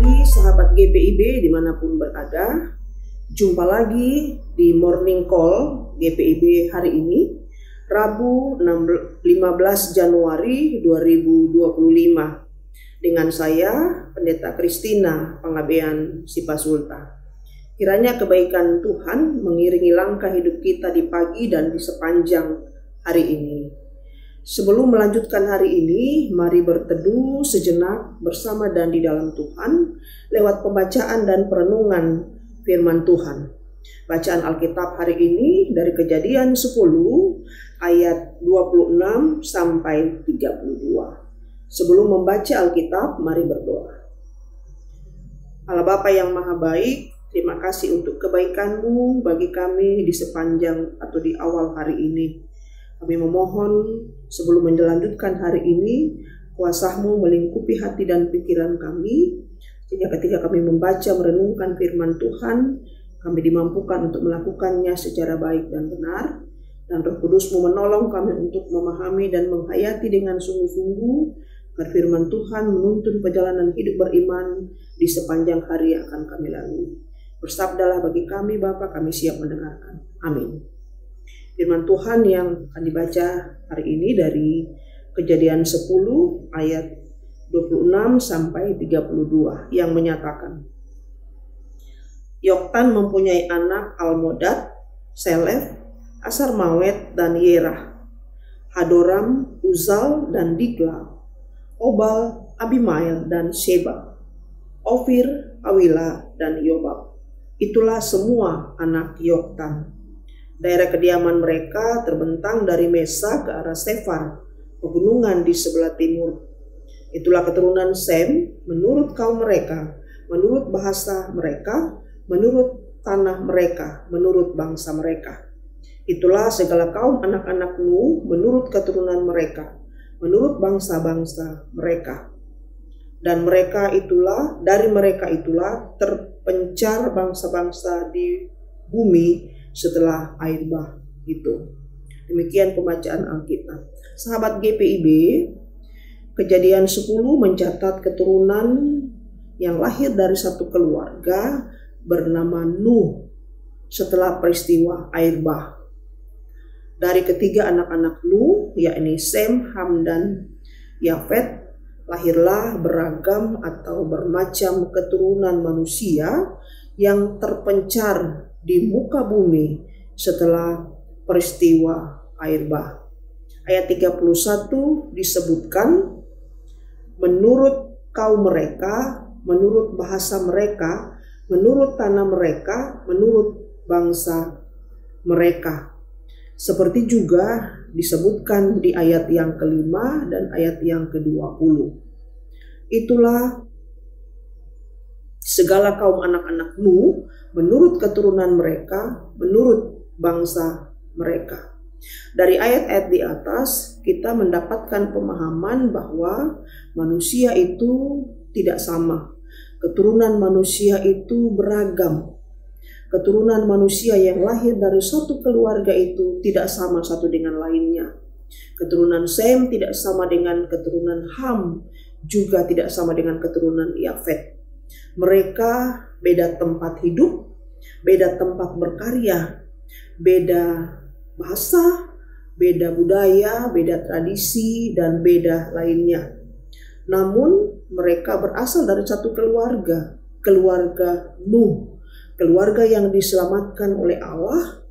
pagi sahabat GPIB dimanapun berada. Jumpa lagi di Morning Call GPIB hari ini, Rabu 15 Januari 2025. Dengan saya, Pendeta Kristina Pangabean Sipasulta. Kiranya kebaikan Tuhan mengiringi langkah hidup kita di pagi dan di sepanjang hari ini. Sebelum melanjutkan hari ini, mari berteduh sejenak bersama dan di dalam Tuhan lewat pembacaan dan perenungan firman Tuhan. Bacaan Alkitab hari ini dari Kejadian 10 ayat 26 sampai 32. Sebelum membaca Alkitab, mari berdoa. Allah Bapa yang Maha Baik, terima kasih untuk kebaikan-Mu bagi kami di sepanjang atau di awal hari ini. Kami memohon sebelum melanjutkan hari ini, kuasa-Mu melingkupi hati dan pikiran kami, sehingga ketika kami membaca merenungkan firman Tuhan, kami dimampukan untuk melakukannya secara baik dan benar, dan Roh Kudus-Mu menolong kami untuk memahami dan menghayati dengan sungguh-sungguh, agar firman Tuhan menuntun perjalanan hidup beriman di sepanjang hari yang akan kami lalui. Bersabdalah bagi kami Bapa, kami siap mendengarkan. Amin. Firman Tuhan yang akan dibaca hari ini dari Kejadian 10 ayat 26 sampai 32 yang menyatakan, Yoktan mempunyai anak Almodad, Selef, Asarmawet dan Yerah, Hadoram, Uzal dan Dikla, Obal, Abimael dan Sheba, Ofir, Awila dan Yobab. Itulah semua anak Yoktan. Daerah kediaman mereka terbentang dari Mesa ke arah Sefar, pegunungan di sebelah timur. Itulah keturunan Sem menurut kaum mereka, menurut bahasa mereka, menurut tanah mereka, menurut bangsa mereka. Itulah segala kaum anak-anak Nuh menurut keturunan mereka, menurut bangsa-bangsa mereka. Dan dari mereka itulah terpencar bangsa-bangsa di bumi setelah air bah itu. Demikian pembacaan Alkitab. Sahabat GPIB, Kejadian 10 mencatat keturunan yang lahir dari satu keluarga bernama Nuh setelah peristiwa air bah. Dari ketiga anak-anak Nuh, yakni Sem, Ham, dan Yafet, lahirlah beragam atau bermacam keturunan manusia yang terpencar di muka bumi setelah peristiwa air bah. Ayat 31 disebutkan, menurut kaum mereka, menurut bahasa mereka, menurut tanah mereka, menurut bangsa mereka. Seperti juga disebutkan di ayat yang kelima dan ayat yang ke-20. Itulah segala kaum anak-anak Nuh menurut keturunan mereka, menurut bangsa mereka. Dari ayat-ayat di atas kita mendapatkan pemahaman bahwa manusia itu tidak sama. Keturunan manusia itu beragam. Keturunan manusia yang lahir dari satu keluarga itu tidak sama satu dengan lainnya. Keturunan Sem tidak sama dengan keturunan Ham, juga tidak sama dengan keturunan Yafet. Mereka beda tempat hidup, beda tempat berkarya, beda bahasa, beda budaya, beda tradisi, dan beda lainnya. Namun mereka berasal dari satu keluarga, keluarga Nuh, keluarga yang diselamatkan oleh Allah,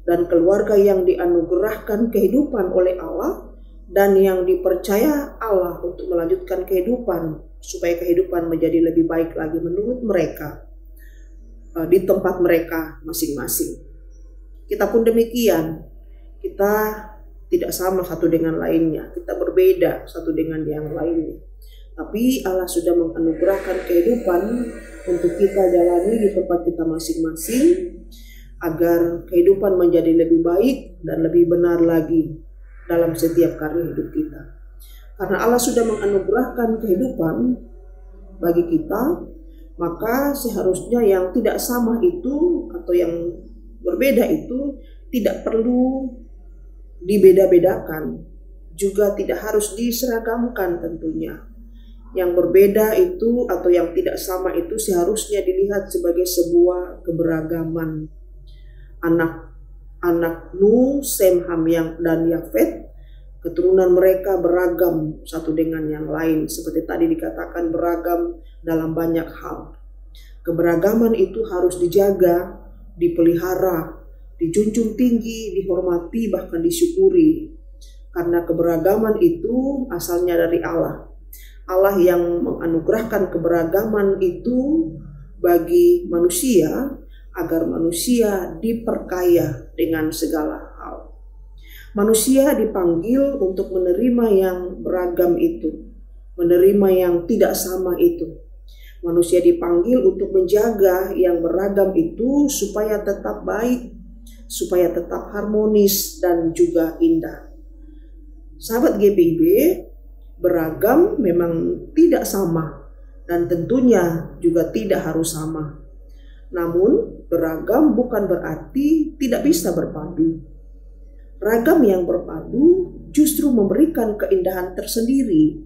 dan keluarga yang dianugerahkan kehidupan oleh Allah, dan yang dipercaya Allah untuk melanjutkan kehidupan, supaya kehidupan menjadi lebih baik lagi menurut mereka di tempat mereka masing-masing. Kita pun demikian, kita tidak sama satu dengan lainnya, kita berbeda satu dengan yang lainnya. Tapi Allah sudah menganugerahkan kehidupan untuk kita jalani di tempat kita masing-masing, agar kehidupan menjadi lebih baik dan lebih benar lagi dalam setiap karya hidup kita. Karena Allah sudah menganugerahkan kehidupan bagi kita, maka seharusnya yang tidak sama itu atau yang berbeda itu tidak perlu dibeda-bedakan, juga tidak harus diseragamkan tentunya. Yang berbeda itu atau yang tidak sama itu seharusnya dilihat sebagai sebuah keberagaman. Anak Nuh, Sem, Ham, dan Yafet, keturunan mereka beragam satu dengan yang lain. Seperti tadi dikatakan, beragam dalam banyak hal. Keberagaman itu harus dijaga, dipelihara, dijunjung tinggi, dihormati, bahkan disyukuri. Karena keberagaman itu asalnya dari Allah. Allah yang menganugerahkan keberagaman itu bagi manusia agar manusia diperkaya dengan segala hal. Manusia dipanggil untuk menerima yang beragam itu, menerima yang tidak sama itu. Manusia dipanggil untuk menjaga yang beragam itu supaya tetap baik, supaya tetap harmonis dan juga indah. Sahabat GPIB, beragam memang tidak sama dan tentunya juga tidak harus sama. Namun beragam bukan berarti tidak bisa berpadu. Ragam yang berpadu justru memberikan keindahan tersendiri.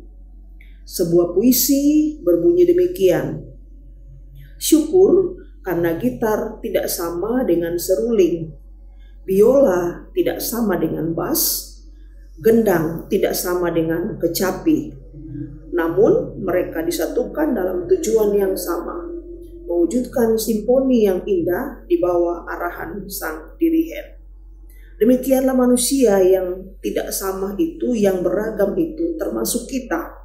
Sebuah puisi berbunyi demikian. Syukur karena gitar tidak sama dengan seruling, biola tidak sama dengan bass, gendang tidak sama dengan kecapi, namun mereka disatukan dalam tujuan yang sama, mewujudkan simfoni yang indah di bawah arahan sang dirigen. Demikianlah manusia yang tidak sama itu, yang beragam itu, termasuk kita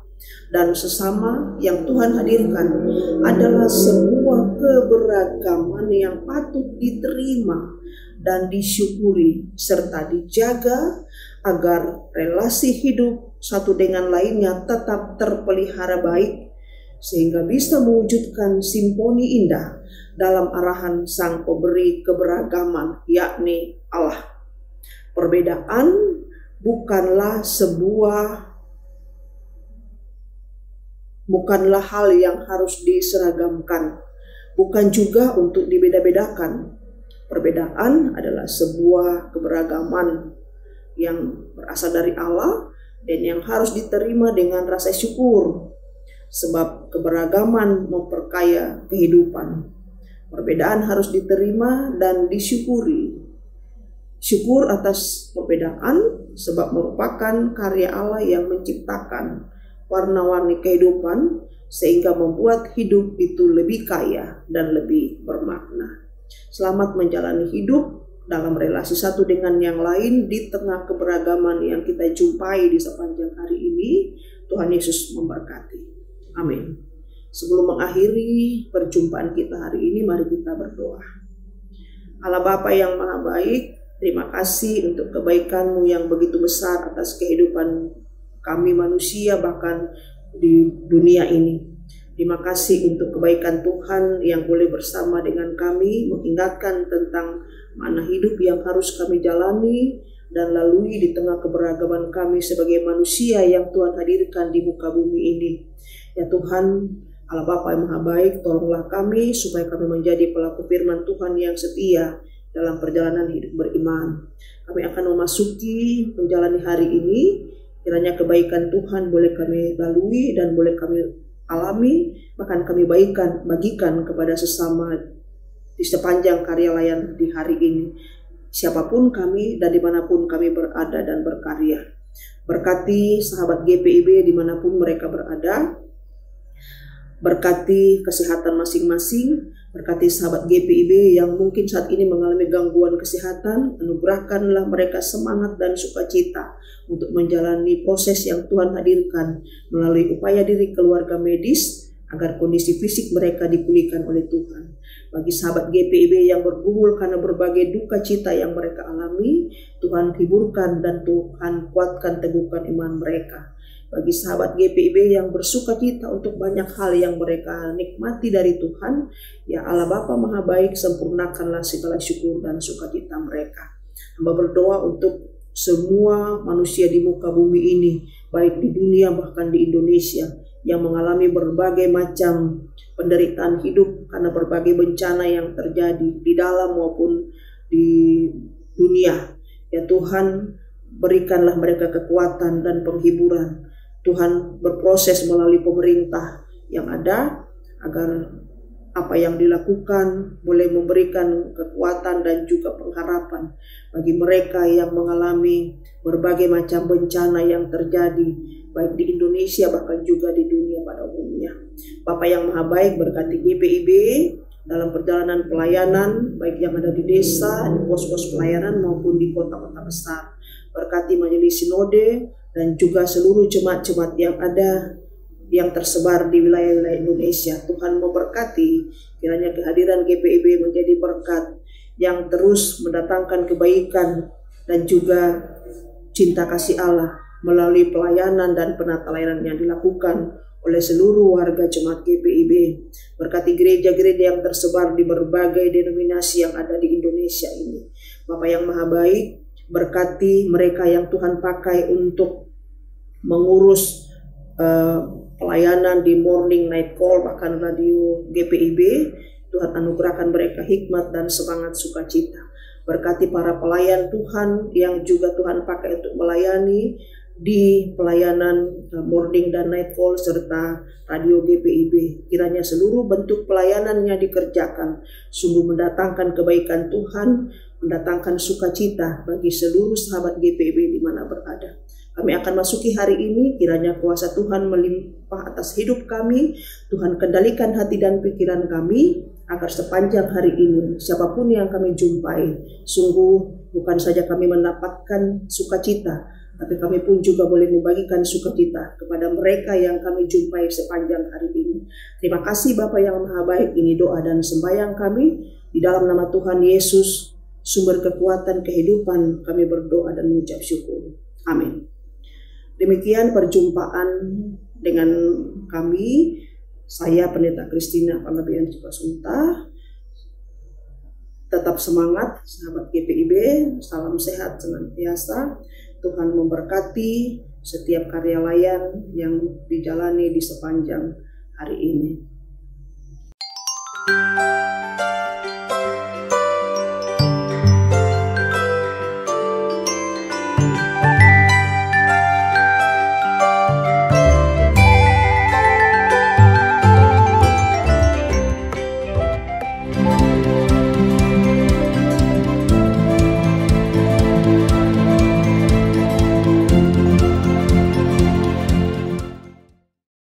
dan sesama yang Tuhan hadirkan, adalah sebuah keberagaman yang patut diterima dan disyukuri serta dijaga agar relasi hidup satu dengan lainnya tetap terpelihara baik sehingga bisa mewujudkan simfoni indah dalam arahan sang pemberi keberagaman, yakni Allah. Perbedaan bukanlah hal yang harus diseragamkan, bukan juga untuk dibeda-bedakan. Perbedaan adalah sebuah keberagaman yang berasal dari Allah dan yang harus diterima dengan rasa syukur, sebab keberagaman memperkaya kehidupan. Perbedaan harus diterima dan disyukuri. Syukur atas perbedaan sebab merupakan karya Allah yang menciptakan warna-warni kehidupan sehingga membuat hidup itu lebih kaya dan lebih bermakna. Selamat menjalani hidup dalam relasi satu dengan yang lain di tengah keberagaman yang kita jumpai di sepanjang hari ini. Tuhan Yesus memberkati. Amin. Sebelum mengakhiri perjumpaan kita hari ini, mari kita berdoa. Allah Bapa yang Maha Baik, terima kasih untuk kebaikan-Mu yang begitu besar atas kehidupan kami manusia bahkan di dunia ini. Terima kasih untuk kebaikan Tuhan yang boleh bersama dengan kami mengingatkan tentang mana hidup yang harus kami jalani dan lalui di tengah keberagaman kami sebagai manusia yang Tuhan hadirkan di muka bumi ini. Ya Tuhan, Allah Bapa yang Maha Baik, tolonglah kami supaya kami menjadi pelaku firman Tuhan yang setia dalam perjalanan hidup beriman. Kami akan memasuki menjalani hari ini, kiranya kebaikan Tuhan boleh kami lalui dan boleh kami alami, bahkan kami bagikan kepada sesama di sepanjang karya layan di hari ini. Siapapun kami dan dimanapun kami berada dan berkarya. Berkati sahabat GPIB dimanapun mereka berada. Berkati kesehatan masing-masing. Berkati sahabat GPIB yang mungkin saat ini mengalami gangguan kesehatan. Anugerahkanlah mereka semangat dan sukacita untuk menjalani proses yang Tuhan hadirkan melalui upaya diri keluarga medis agar kondisi fisik mereka dipulihkan oleh Tuhan. Bagi sahabat GPIB yang bergumul karena berbagai duka cita yang mereka alami, Tuhan hiburkan dan Tuhan kuatkan teguhkan iman mereka. Bagi sahabat GPIB yang bersuka cita untuk banyak hal yang mereka nikmati dari Tuhan, ya Allah Bapa Maha Baik, sempurnakanlah segala syukur dan sukacita mereka. Hamba berdoa untuk semua manusia di muka bumi ini, baik di dunia bahkan di Indonesia, yang mengalami berbagai macam penderitaan hidup karena berbagai bencana yang terjadi di dalam maupun di dunia. Ya Tuhan, berikanlah mereka kekuatan dan penghiburan. Tuhan berproses melalui pemerintah yang ada agar apa yang dilakukan boleh memberikan kekuatan dan juga pengharapan bagi mereka yang mengalami berbagai macam bencana yang terjadi baik di Indonesia bahkan juga di dunia pada umumnya. Bapa yang Maha Baik, berkati GPIB dalam perjalanan pelayanan baik yang ada di desa, di pos-pos pelayanan maupun di kota-kota besar. Berkati majelis sinode dan juga seluruh jemaat-jemaat yang ada yang tersebar di wilayah-wilayah Indonesia. Tuhan memberkati, kiranya kehadiran GPIB menjadi berkat yang terus mendatangkan kebaikan dan juga cinta kasih Allah melalui pelayanan dan penata layanan yang dilakukan oleh seluruh warga jemaat GPIB. Berkati gereja-gereja yang tersebar di berbagai denominasi yang ada di Indonesia ini. Bapa yang Maha Baik, berkati mereka yang Tuhan pakai untuk mengurus pelayanan di morning night call bahkan radio GPIB. Tuhan anugerahkan mereka hikmat dan semangat sukacita. Berkati para pelayan Tuhan yang juga Tuhan pakai untuk melayani di pelayanan morning dan night call serta radio GPIB. Kiranya seluruh bentuk pelayanannya dikerjakan sungguh mendatangkan kebaikan Tuhan, mendatangkan sukacita bagi seluruh sahabat GPIB di mana berada. Kami akan masuki hari ini, kiranya kuasa Tuhan melimpah atas hidup kami. Tuhan kendalikan hati dan pikiran kami, agar sepanjang hari ini, siapapun yang kami jumpai, sungguh bukan saja kami mendapatkan sukacita, tapi kami pun juga boleh membagikan sukacita kepada mereka yang kami jumpai sepanjang hari ini. Terima kasih Bapa yang Maha Baik, ini doa dan sembahyang kami. Di dalam nama Tuhan Yesus, sumber kekuatan kehidupan, kami berdoa dan mengucap syukur. Amin. Demikian perjumpaan dengan kami. Saya Pendeta Christina Panggabean Cipasunta. Tetap semangat sahabat GPIB, salam sehat senantiasa. Tuhan memberkati setiap karya layan yang dijalani di sepanjang hari ini.